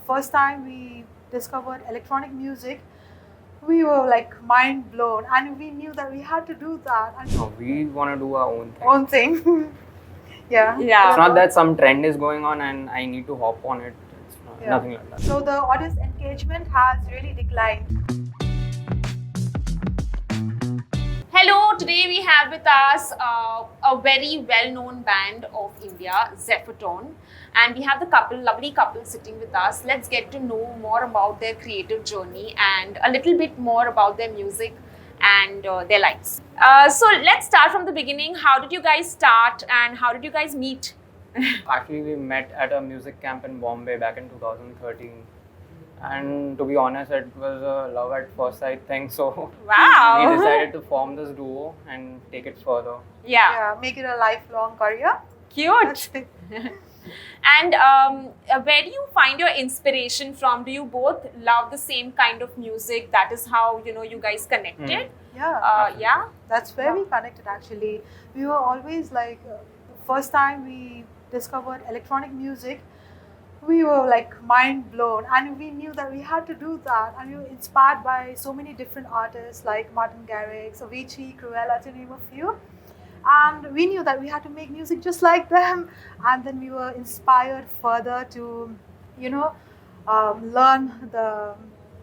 first time we discovered electronic music, we were like mind blown, and we knew that we had to do that and No, we want to do our own thing. own thing. Yeah. It's not that some trend is going on and I need to hop on it. It's not, Yeah. nothing like that. So the audience engagement has really declined. Hello, today we have with us a very well-known band of India, Zephyrtone, and we have the lovely couple sitting with us. Let's get to know more about their creative journey and a little bit more about their music and their lives. So let's start from the beginning. How did you guys start and how did you guys meet? Actually, we met at a music camp in Bombay back in 2013. And to be honest, it was a love at first sight thing. So Wow. we decided to form this duo and take it further. Yeah, Make it a lifelong career. cute. That's it. And where do you find your inspiration from? Do you both love the same kind of music? That is how you guys connected. Yeah. That's where we connected actually. We were always like, the first time we discovered electronic music, we were like mind blown, and we knew that we had to do that, and we were inspired by so many different artists like Martin Garrix, Avicii, Cruella, to name a few. And we knew that we had to make music just like them, and then we were inspired further to, learn the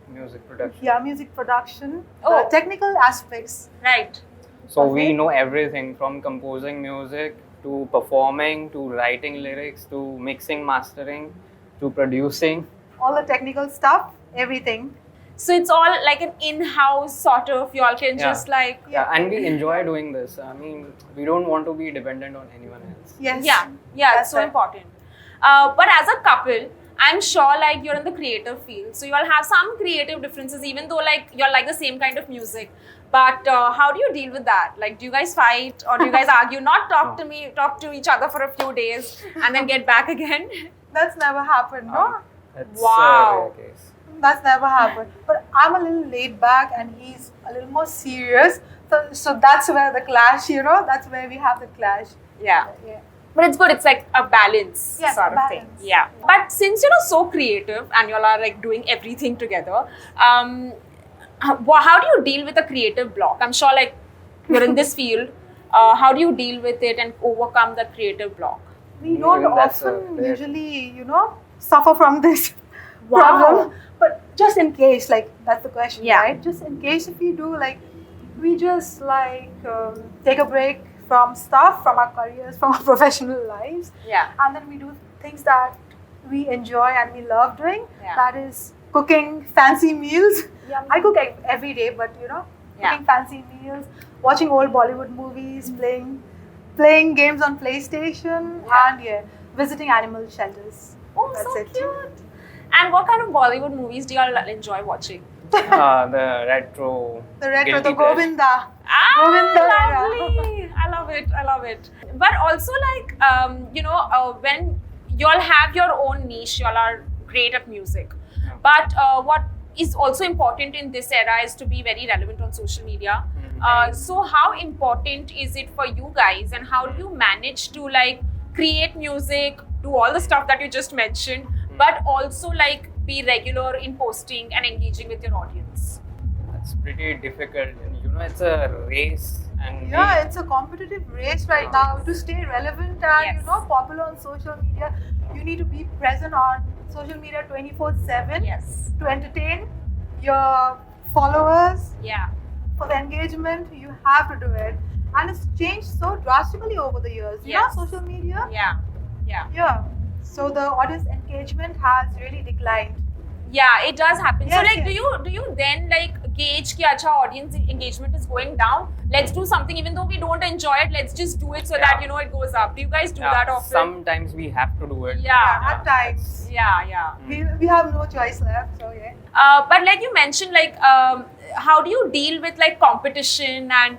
Music production. music production, Oh. the technical aspects. Right. So we Okay. know everything from composing music to performing to writing lyrics to mixing, mastering to producing. All the technical stuff, everything. So it's all like an in-house sort of. You all can Yeah. just like Yeah, and we enjoy doing this. I mean, we don't want to be dependent on anyone else. Yes. yeah, That's it's so right. important. But as a couple, I'm sure like you're in the creative field, so you all have some creative differences, even though like you're like the same kind of music. But how do you deal with that? Like, do you guys fight or do you guys argue? Not talk to each other for a few days and then get back again. That's never happened, no? That's Wow. a rare case. That's never happened. But I'm a little laid back and he's a little more serious. So that's where the clash, that's where we have the clash. Yeah. Yeah. But it's good. It's like a balance Yes, sort a of thing. balance. Yeah. But since you're so creative and you all are like doing everything together, how do you deal with a creative block? I'm sure like you're in this field. How do you deal with it and overcome the creative block? We don't Even that's often rare. usually, suffer from this Wow. problem. But just in case, like, that's the question, Yeah. right? Just in case if we do, like, we just like take a break from stuff, from our careers, from our professional lives. Yeah. And then we do things that we enjoy and we love doing. Yeah. That is cooking fancy meals. Yum. I cook every day, but Yeah. cooking fancy meals, watching old Bollywood movies, playing games on PlayStation, Yeah. and visiting animal shelters. Oh, That's so it. cute. And what kind of Bollywood movies do you all enjoy watching? The retro. The retro, guilty the pleasure. Govinda. Ah, Govinda era. lovely. I love it. But also like, when you all have your own niche, you all are great at music. Yeah. But what is also important in this era is to be very relevant on social media. So how important is it for you guys and how do you manage to like create music, do all the stuff that you just mentioned, but also like be regular in posting and engaging with your audience? That's pretty difficult. And it's a race. And Yeah, it's a competitive race right now to stay relevant and Yes. popular on social media. You need to be present on social media 24/7 Yes. to entertain your followers. Yeah. For the engagement, you have to do it, and it's changed so drastically over the years. Yes. Social media. Yeah. Yeah. So the audience engagement has really declined. Yeah, it does happen. So Yes, like, yes. do you then like gauge कि अच्छा audience engagement is going down? Let's do something even though we don't enjoy it. Let's just do it so that it goes up. Do you guys do that often? Sometimes we have to do it. Yeah. At times, Yeah. we have no choice left. So yeah. But like you mentioned, like how do you deal with like competition and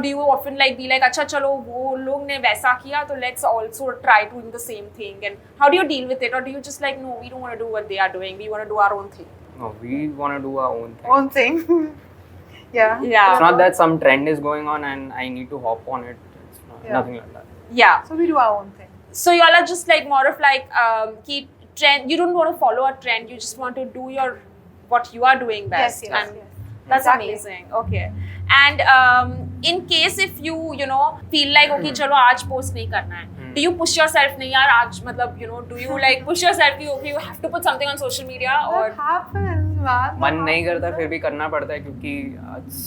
do you often like be like अच्छा चलो वो लोग ने वैसा किया तो let's also try doing the same thing, and how do you deal with it, or do you just like no, we don't want to do what they are doing, we want to do our own thing? No, we want to do our own thing. Own thing. Yeah. Yeah. It's not that some trend is going on and I need to hop on it. It's not, Yeah. nothing like that. Yeah. So we do our own thing. So y'all are just like more of like trend. You don't want to follow a trend. You just want to do what you are doing best. Yes, And yes. that's Exactly. amazing. Okay. And in case if you feel like okay chalo aaj post nahi karna hai, do you push yourself nahi yaar aaj matlab do you like push yourself ki okay you have to put something on social media or That happens, man. मन नहीं करता फिर भी करना पड़ता है क्योंकि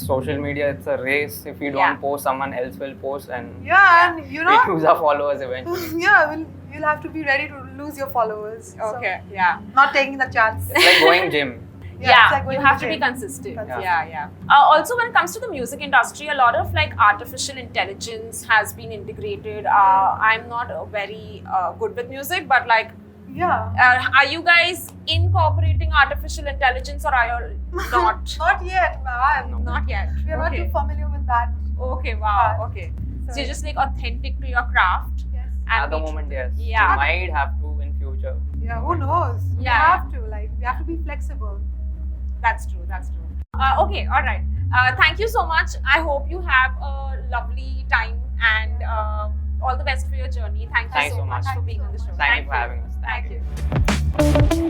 social media it's a race. If we don't Yeah. post, someone else will post and Yeah, and you know, we lose our followers eventually. yeah, you'll have to be ready to lose your followers. So, okay yeah. not taking the chance. It's like going gym. Yeah, it's like going you to have the to be gym. consistent. Yeah. Yeah. Also, when it comes to the music industry, a lot of like artificial intelligence has been integrated. I'm not very good with music, but like, Yeah. are you guys incorporating artificial intelligence or are you not? Not yet, man. No. Not yet. We are not okay. too familiar with that. Okay. Wow. Yeah. Okay. So So- you're just like authentic to your craft. Yes. At the we- moment, yes. Yeah. We might have to in future. Yeah, who knows? We Yeah. have to. We have to be flexible. That's true. That's true. Okay. All right. Thank you so much. I hope you have a lovely time and all the best for your journey. Thank you Thanks so so much much. for being on the show. Thank you for having us. Thank you.